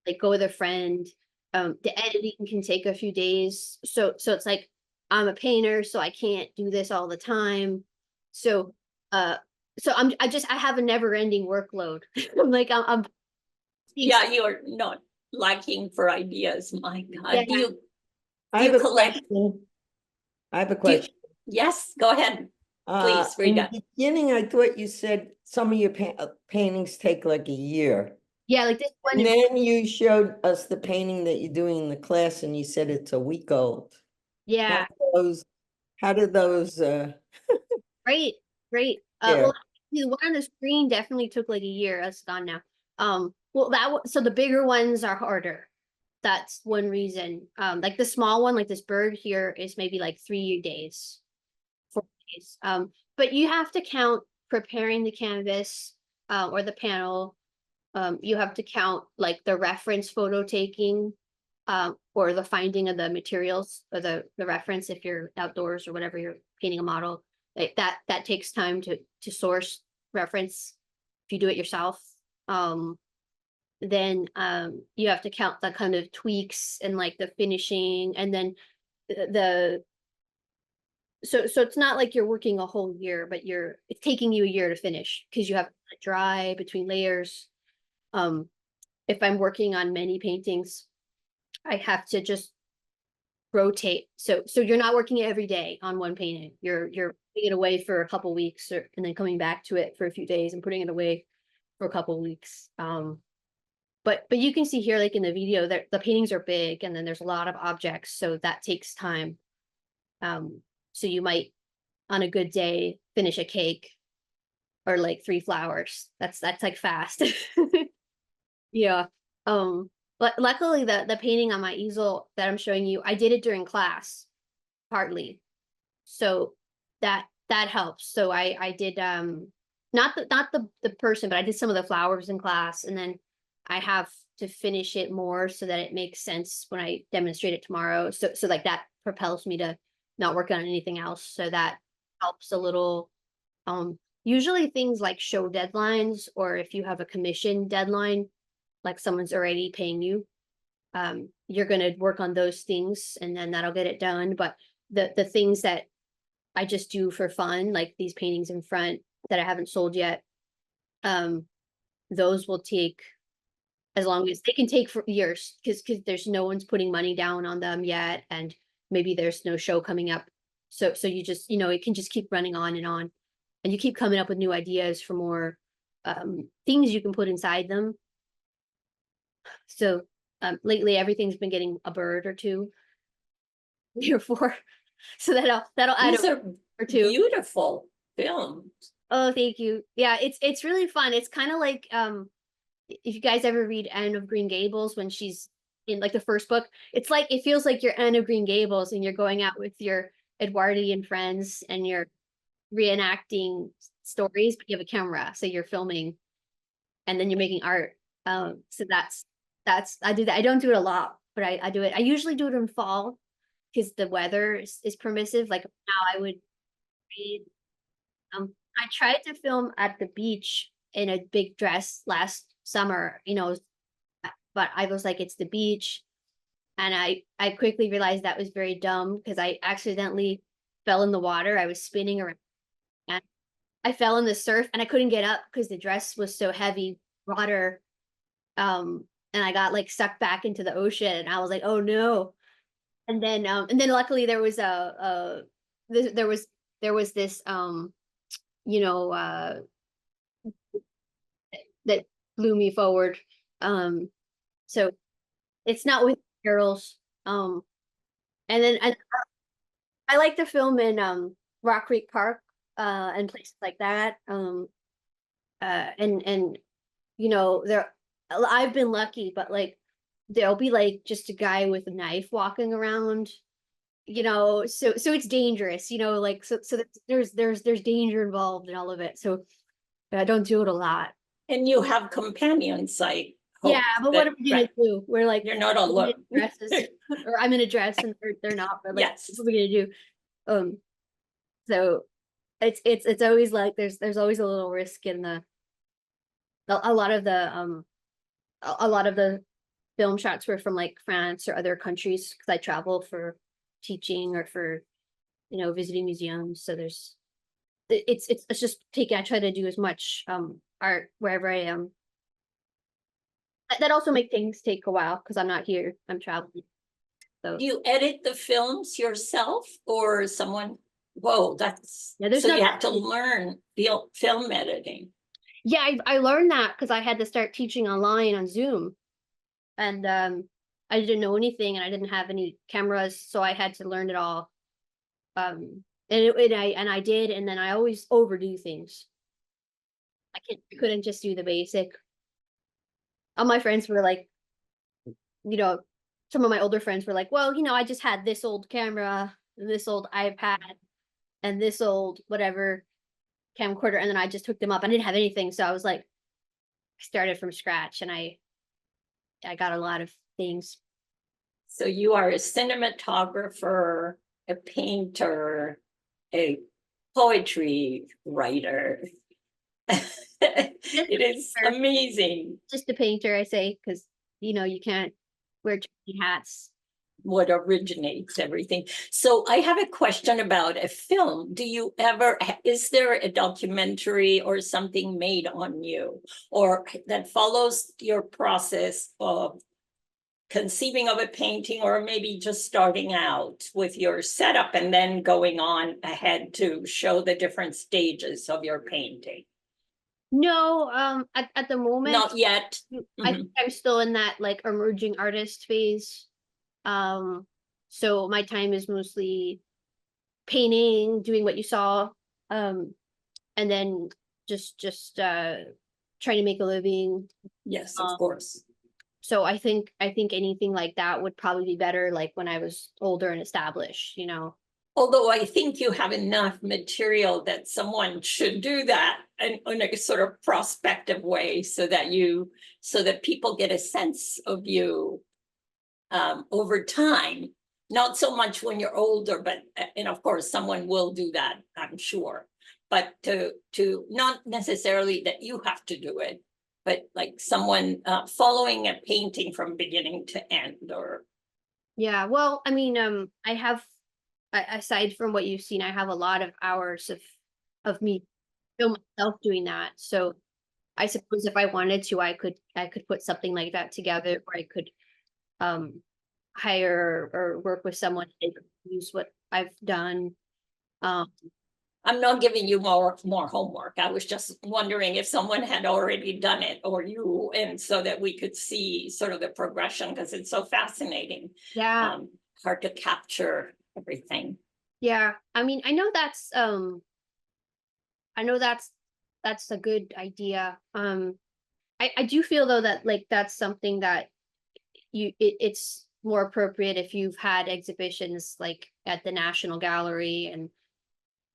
like go with a friend. The editing can take a few days. So it's like I'm a painter, so I can't do this all the time. So uh I have a never ending workload. I'm like I'm Yeah, you're not lacking for ideas. My yeah, God, do I you have a collect? question. I have a do you- question. Yes, go ahead. Please, In Rita. the beginning, I thought you said some of your paintings take like a year. yeah, like this one And is then you showed us the painting that you're doing in the class and you said it's a week old. yeah, How do those, great, great. Yeah. Well, the one on the screen definitely took like a year. That's gone now. Well, so the bigger ones are harder. That's one reason. Like the small one, like this bird here, is maybe like 3 days, 4 days. But you have to count preparing the canvas, or the panel. You have to count like the reference photo taking, or the finding of the materials, or the reference if you're outdoors or whatever you're painting a model. Like that takes time to source reference if you do it yourself. Then you have to count the kind of tweaks and like the finishing, and then the so it's not like you're working a whole year, but it's taking you a year to finish because you have to dry between layers. If I'm working on many paintings, I have to just rotate. So you're not working every day on one painting. You're putting it away for a couple weeks, and then coming back to it for a few days and putting it away for a couple weeks. But you can see here, like in the video, that the paintings are big, and then there's a lot of objects, so that takes time. So you might, on a good day, finish a cake or like 3 flowers. That's like fast. Yeah. But luckily the painting on my easel that I'm showing you, I did it during class, partly. So that helps. So I did not the person, but I did some of the flowers in class, and then I have to finish it more so that it makes sense when I demonstrate it tomorrow. So like that propels me to not work on anything else. So that helps a little. Usually things like show deadlines, or if you have a commission deadline, like someone's already paying you, you're going to work on those things, and then that'll get it done. But the things that I just do for fun, like these paintings in front that I haven't sold yet, those will take as long as they can take for years, because there's no one's putting money down on them yet, and maybe there's no show coming up. So you just, it can just keep running on, and you keep coming up with new ideas for more things you can put inside them. So lately everything's been getting a bird or two, 3 or 4. So that'll add These are or 2. beautiful films. Oh, thank you. Yeah, it's really fun. It's kind of like if you guys ever read Anne of Green Gables, when she's in like the first book, it's like it feels like you're Anne of Green Gables and you're going out with your Edwardian friends and you're reenacting stories, but you have a camera, so you're filming, and then you're making art. So that's I do that. I don't do it a lot, but I do it. I usually do it in fall because the weather is permissive. Like now I would read. I tried to film at the beach in a big dress last summer, but I was like, it's the beach. And I quickly realized that was very dumb because I accidentally fell in the water. I was spinning around and I fell in the surf, and I couldn't get up because the dress was so heavy water. And I got like sucked back into the ocean, and I was like, oh no. And then luckily there was there was this that blew me forward. So it's not with girls. And then I like to film in Rock Creek Park and places like that. And there I've been lucky, but like there'll be like just a guy with a knife walking around, so it's dangerous, like so there's danger involved in all of it. So I don't do it a lot. And you have companions, I hope. Yeah, but what are we gonna do? We're like, You're not we're alone. in dresses, or I'm in a dress and they're not, but like, Yes. what are we gonna do? So it's always like there's always a little risk in a lot of the film shots were from like France or other countries because I travel for teaching or for visiting museums. So it's just taking. I try to do as much art wherever I am. That also make things take a while because I'm not here. I'm traveling. So Do you edit the films yourself or someone? Whoa, that's yeah, there's so you not. have to learn film editing. Yeah, I learned that because I had to start teaching online on Zoom, and I didn't know anything, and I didn't have any cameras, so I had to learn it all. And I did, and then I always overdo things. I couldn't just do the basic. All my friends were like, some of my older friends were like, well, I just had this old camera, this old iPad, and this old whatever camcorder, and then I just hooked them up. I didn't have anything, so I was like, I started from scratch, and I got a lot of things. So you are a cinematographer, a painter, a poetry writer. It is amazing Just a painter, I say, because you can't wear too many hats. what originates everything. So I have a question about a film. Do you ever, is there a documentary or something made on you or that follows your process of conceiving of a painting, or maybe just starting out with your setup and then going on ahead to show the different stages of your painting? No, at the moment, Not yet. I think I'm still in that like emerging artist phase. So my time is mostly painting, doing what you saw, and then just trying to make a living. Yes, of course. So I think anything like that would probably be better like when I was older and established, Although I think you have enough material that someone should do that in a sort of prospective way so that people get a sense of you over time. Not so much when you're older, but and of course someone will do that, I'm sure. But to not necessarily that you have to do it, but like someone following a painting from beginning to end. Or yeah. Well, I mean, I have aside from what you've seen, I have a lot of hours of me film myself doing that. So I suppose if I wanted to, I could put something like that together, or I could hire or work with someone to use what I've done. I'm not giving you more homework. I was just wondering if someone had already done it or you, and so that we could see sort of the progression, because it's so fascinating. Yeah. Hard to capture everything. Yeah. I mean, I know that's a good idea. I do feel though that like that's something that it's more appropriate if you've had exhibitions like at the National Gallery, and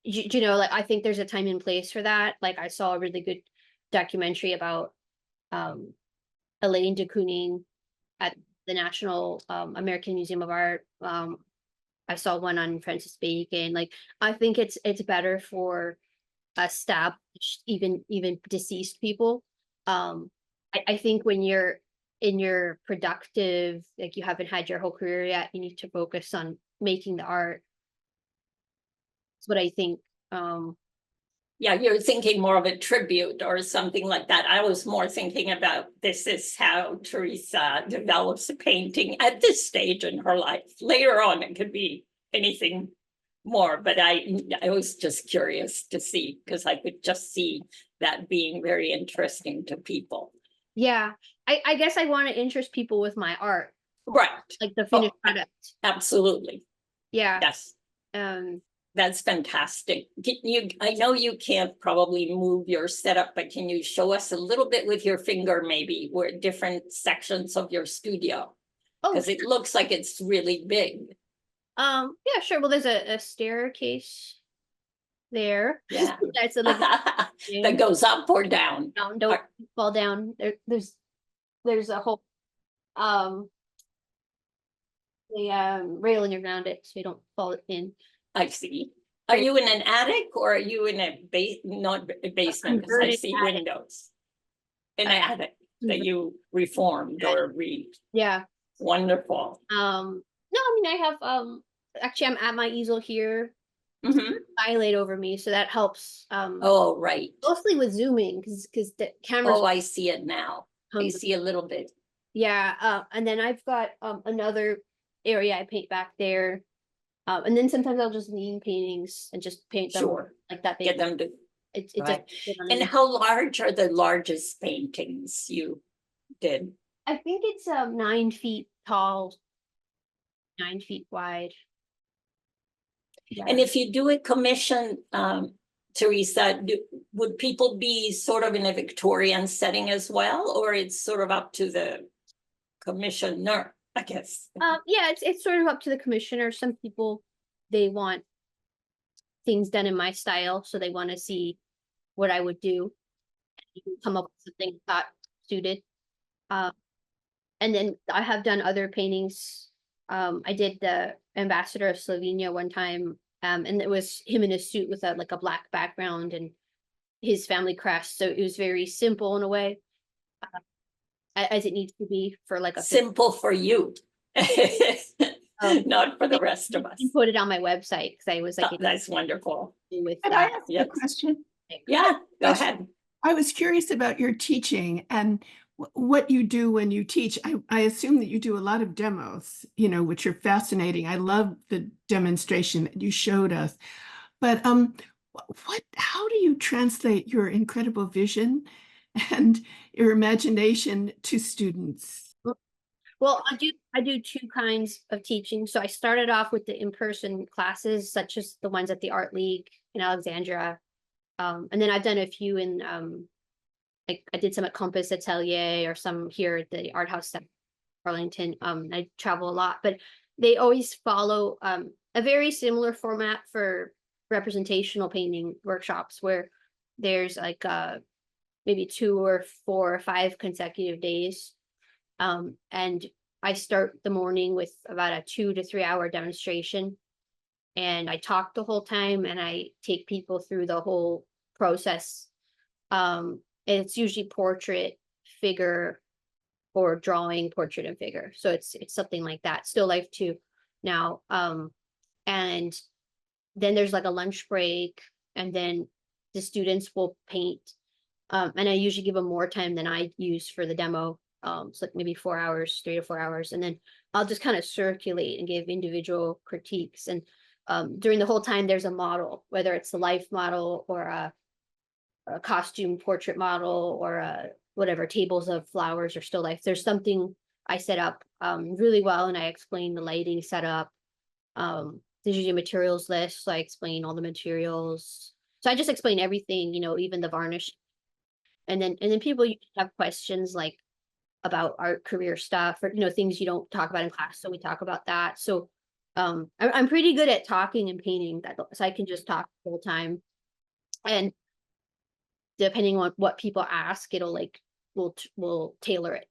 like I think there's a time and place for that. Like I saw a really good documentary about Elaine de Kooning at the National American Museum of Art. I saw one on Francis Bacon. Like I think it's better for established, even deceased people. I think when you're in your productive, like you haven't had your whole career yet, you need to focus on making the art. That's what I think. Yeah, you're thinking more of a tribute or something like that. I was more thinking about this is how Teresa develops a painting at this stage in her life. Later on, it could be anything more, but I was just curious to see, because I could just see that being very interesting to people. Yeah, I guess I want to interest people with my art, Right. like the finished product. Absolutely. Yeah. Yes. That's fantastic. I know you can't probably move your setup, but can you show us a little bit with your finger, maybe, where different sections of your studio? Oh, because it looks like it's really big. Yeah, sure. Well, there's a staircase there. Yeah. That's a little That goes up or down. don't fall down. There's a whole the railing around it so you don't fall in. I see. Are you in an attic or are you in a not a basement, because I Converted see attic. windows? In an attic that you reformed or Yeah. wonderful. No, I mean, I have, actually, I'm at my easel here, Mhm. skylight over me, so that helps, Oh, right. mostly with zooming, because the cameras Oh, I see it now. I comes, see a little bit. yeah, and then I've got, another area I paint back there. And then sometimes I'll just lean paintings and just paint them Sure. like that. Get them to, It right. doesn't. And how large are the largest paintings you did? I think it's 9 feet tall, 9 feet wide. And Yeah. if you do a commission, Teresa, would people be sort of in a Victorian setting as well, or it's sort of up to the commissioner, I guess? Yeah, it's sort of up to the commissioner. Some people, they want things done in my style, so they want to see what I would do. You can come up with something that suited. And then I have done other paintings. I did the ambassador of Slovenia one time, and it was him in a suit with like a black background and his family crest. So it was very simple in a way, as it needs to be for like a Simple for you, not for the rest of us. You put it on my website because I was like, That's wonderful. with Can I that. ask Yes. a question? Yeah, go Yes. ahead. I was curious about your teaching and what you do when you teach. I assume that you do a lot of demos, which are fascinating. I love the demonstration that you showed us. But how do you translate your incredible vision and your imagination to students? Well, I do two kinds of teaching. So I started off with the in-person classes, such as the ones at the Art League in Alexandria. And then I've done a few in like I did some at Compass Atelier or some here at the Art House in Arlington. I travel a lot, but they always follow a very similar format for representational painting workshops where there's like maybe 2 or 4 or 5 consecutive days. And I start the morning with about a 2 to 3 hour demonstration. And I talk the whole time and I take people through the whole process. It's usually portrait, figure, or drawing, portrait and figure. So it's something like that. Still life too now. And then there's like a lunch break, and then the students will paint. And I usually give them more time than I use for the demo. So like maybe 4 hours, 3 to 4 hours. And then I'll just kind of circulate and give individual critiques. And during the whole time, there's a model, whether it's a life model or a costume portrait model or whatever, tables of flowers or still life. There's something I set up really well, and I explain the lighting setup. There's usually a materials list, so I explain all the materials. So I just explain everything, even the varnish. And then people have questions like about art career stuff or things you don't talk about in class. So we talk about that. So I'm pretty good at talking and painting that, so I can just talk the whole time. And depending on what people ask, it'll like we'll tailor it,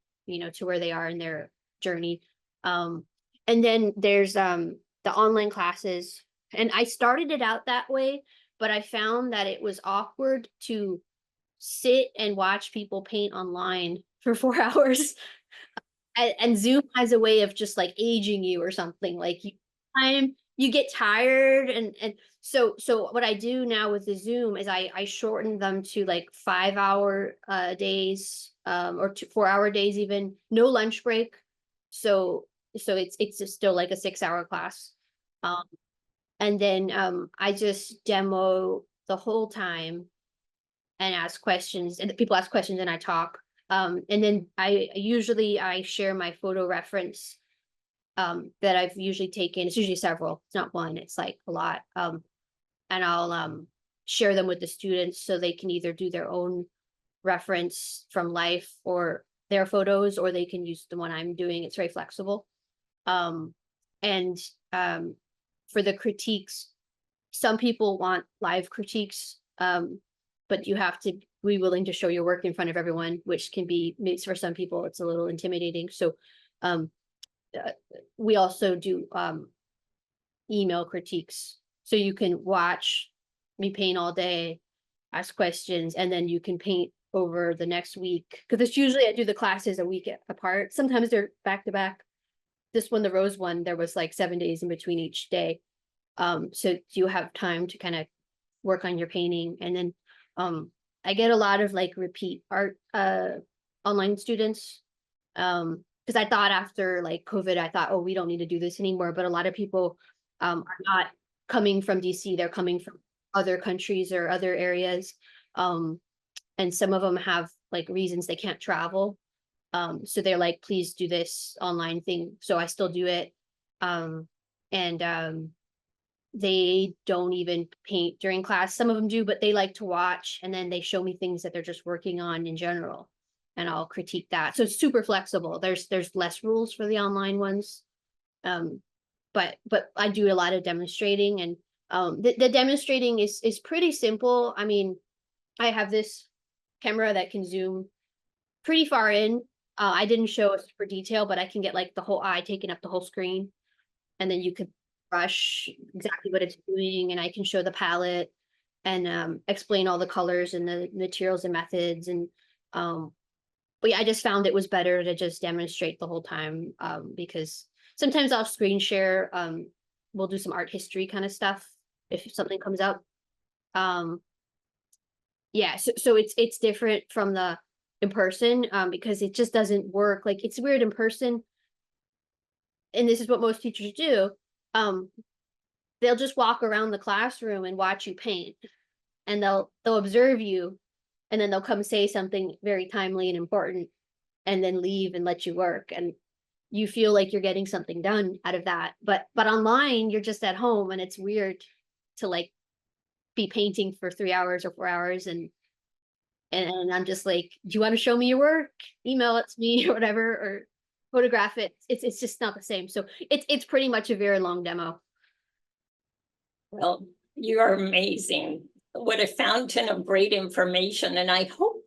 to where they are in their journey. And then there's the online classes, and I started it out that way, but I found that it was awkward to sit and watch people paint online for 4 hours. And Zoom has a way of just like aging you or something. Like you get tired, and so what I do now with the Zoom is I shorten them to like 5 hour days, or 4 hour days, even no lunch break. So it's just still like a 6 hour class. And then I just demo the whole time and ask questions, and people ask questions and I talk. And then I usually share my photo reference that I've usually taken. It's usually several, it's not one, it's like a lot. And I'll share them with the students so they can either do their own reference from life or their photos, or they can use the one I'm doing. It's very flexible. And for the critiques, some people want live critiques, but you have to be willing to show your work in front of everyone, which can be, for some people, it's a little intimidating. So we also do email critiques. So you can watch me paint all day, ask questions, and then you can paint over the next week. Because it's usually I do the classes a week apart. Sometimes they're back to back. This one, the rose one, there was like 7 days in between each day. So you have time to kind of work on your painting. And then I get a lot of like repeat art online students. Because I thought after like COVID, I thought, oh, we don't need to do this anymore. But a lot of people are not coming from DC, they're coming from other countries or other areas. And some of them have like reasons they can't travel. So they're like, please do this online thing. So I still do it. They don't even paint during class. Some of them do, but they like to watch, and then they show me things that they're just working on in general, and I'll critique that. So it's super flexible. There's less rules for the online ones. But I do a lot of demonstrating, and the demonstrating is pretty simple. I mean, I have this camera that can zoom pretty far in. I didn't show a super detail, but I can get like the whole eye taking up the whole screen, and then you could brush exactly what it's doing, and I can show the palette and explain all the colors and the materials and methods. And but yeah, I just found it was better to just demonstrate the whole time, because sometimes I'll screen share. We'll do some art history kind of stuff if something comes up. Yeah, so it's different from the in person, because it just doesn't work. Like, it's weird in person, and this is what most teachers do. They'll just walk around the classroom and watch you paint, and they'll observe you, and then they'll come say something very timely and important, and then leave and let you work, and you feel like you're getting something done out of that. But online, you're just at home, and it's weird to like be painting for 3 hours or 4 hours, and I'm just like, do you want to show me your work? Email it to me or whatever, or photograph it. It's just not the same. So it's pretty much a very long demo. Well, you are amazing. What a fountain of great information. And I hope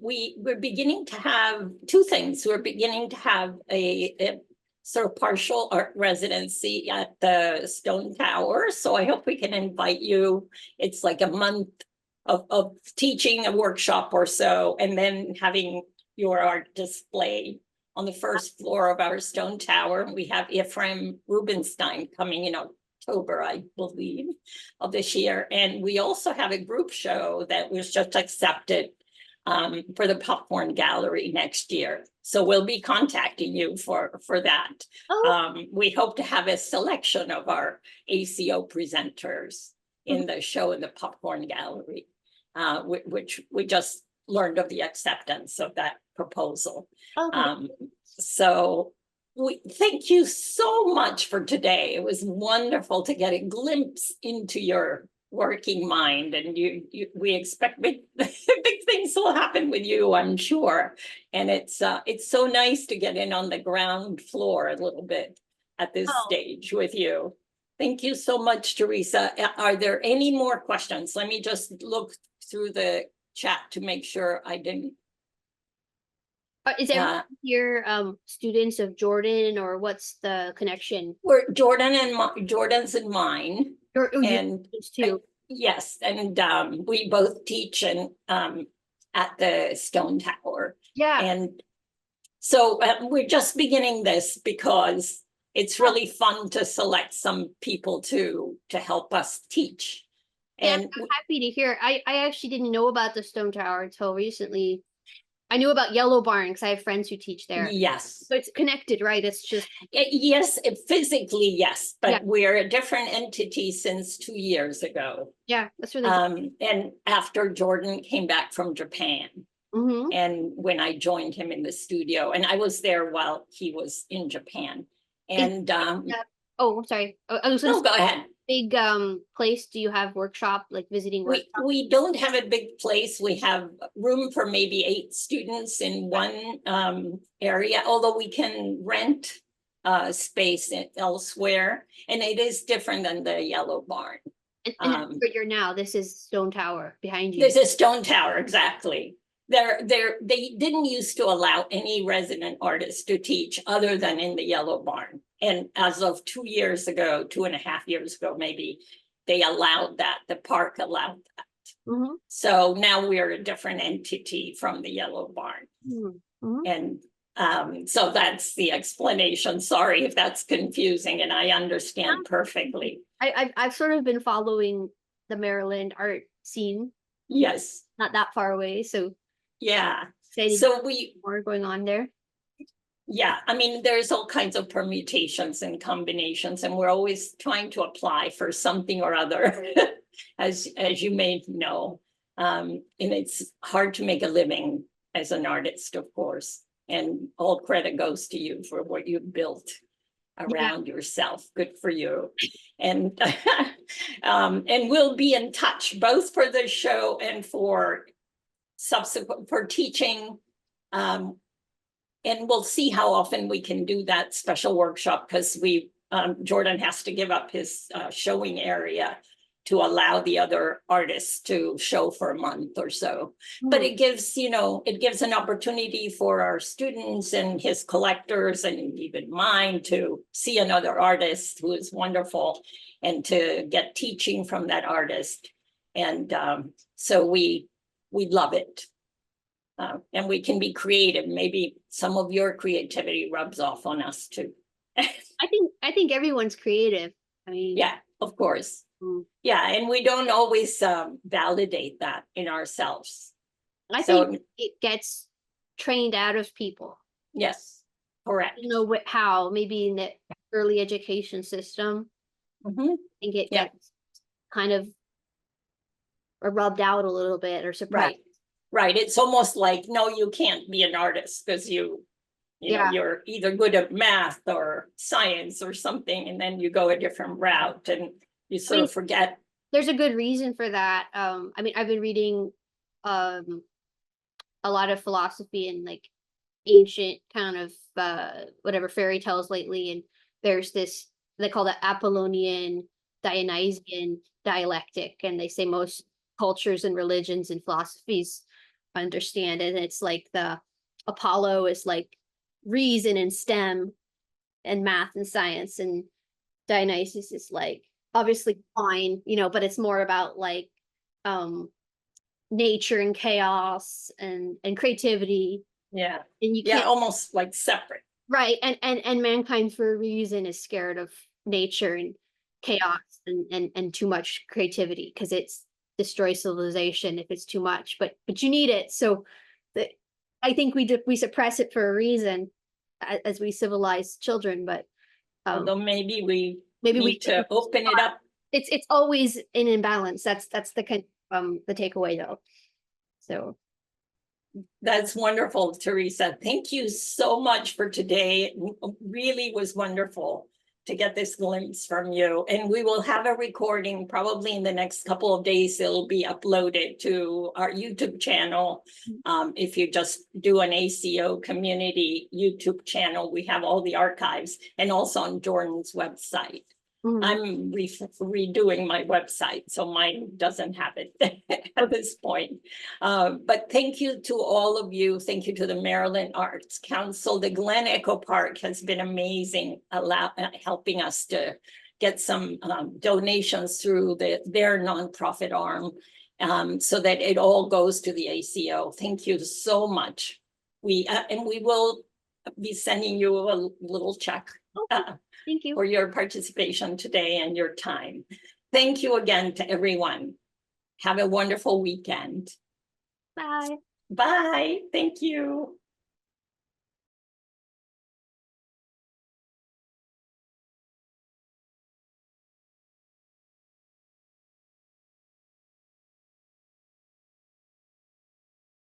we're beginning to have two things. We're beginning to have a sort of partial art residency at the Stone Tower. So I hope we can invite you. It's like a month of teaching a workshop or so, and then having your art display on the first floor of our Stone Tower. We have Ephraim Rubinstein coming in October, I believe, of this year. And we also have a group show that was just accepted for the Popcorn Gallery next year. So we'll be contacting you for that. Oh. We hope to have a selection of our ACO presenters in the show in the Popcorn Gallery, which we just learned of the acceptance of that proposal. So we thank you so much for today. It was wonderful to get a glimpse into your working mind, and we expect big things will happen with you, I'm sure. And it's so nice to get in on the ground floor a little bit at this stage with you. Thank you so much, Teresa. Are there any more questions? Let me just look through the chat to make sure I didn't. Is everyone here students of Jordan, or what's the connection? We're Jordan's and mine. And too. Yes, and we both teach at the Stone Tower. Yeah. And so we're just beginning this because it's really fun to select some people to help us teach. Yeah, And I'm happy to hear. I actually didn't know about the Stone Tower until recently. I knew about Yellow Barn because I have friends who teach there. yes. So it's connected, right? It's just Yes, physically, yes, but Yeah. we're a different entity since 2 years ago. yeah, that's really And after Jordan came back from Japan, Mhm. and when I joined him in the studio, and I was there while he was in Japan. And Oh, I'm sorry. I was gonna no, go ahead. big place. Do you have workshop, like visiting workshop? We don't have a big place. We have room for maybe 8 students in one area, although we can rent space elsewhere, and it is different than the Yellow Barn. And that's where you're now. This is Stone Tower behind you. There's a Stone Tower, exactly. They didn't used to allow any resident artists to teach other than in the Yellow Barn. And as of 2 years ago, 2.5 years ago, maybe, they allowed that, the park allowed that. Mhm, So now we're a different entity from the Yellow Barn. mhm, mhm. And so that's the explanation. Sorry if that's confusing, and I understand perfectly. I've sort of been following the Maryland art scene, Yes, not that far away, so yeah. excited So we, more going on there. yeah, I mean, there's all kinds of permutations and combinations, and we're always trying to apply for something or other, as you may know. And it's hard to make a living as an artist, of course, and all credit goes to you for what you've built around yourself. Good for you. And and we'll be in touch both for the show and for subsequent for teaching. And we'll see how often we can do that special workshop, because Jordan has to give up his showing area to allow the other artists to show for a month or so. But it gives, it gives an opportunity for our students and his collectors and even mine to see another artist who is wonderful and to get teaching from that artist. And so we love it. And we can be creative. Maybe some of your creativity rubs off on us too. I think everyone's creative. I mean, Yeah, of course. Mm. Yeah, and we don't always validate that in ourselves. I So- think it gets trained out of people. Yes, correct. You know how maybe in the early education system, Mhm. I think it Yeah. gets kind of rubbed out a little bit or surprised. Right. It's almost like, no, you can't be an artist because you know, Yeah. you're either good at math or science or something, and then you go a different route and you sort of forget. There's a good reason for that. I mean, I've been reading a lot of philosophy and like ancient kind of whatever fairy tales lately, and there's this, they call it Apollonian Dionysian dialectic, and they say most cultures and religions and philosophies understand it. And it's like the Apollo is like reason and STEM and math and science, and Dionysus is like obviously fine, but it's more about like nature and chaos and creativity. Yeah. And you Yeah, can't, almost like separate. right, and mankind for a reason is scared of nature and chaos and too much creativity, because it's destroys civilization if it's too much, but you need it. So I think we suppress it for a reason as we civilize children, but Although maybe we maybe we need to open it up. it's always an imbalance. That's the kind the takeaway though. So That's wonderful, Teresa. Thank you so much for today. It really was wonderful to get this glimpse from you. And we will have a recording probably in the next couple of days. It'll be uploaded to our YouTube channel. If you just do an ACO community YouTube channel, we have all the archives, and also on Jordan's website. mhm. I'm redoing my website, so mine doesn't have it at this point. But thank you to all of you. Thank you to the Maryland Arts Council. The Glen Echo Park has been amazing, helping us to get some donations through their nonprofit arm, so that it all goes to the ACO. Thank you so much. And we will be sending you a little check. Thank you. For your participation today and your time. Thank you again to everyone. Have a wonderful weekend. Bye. Bye. Thank you.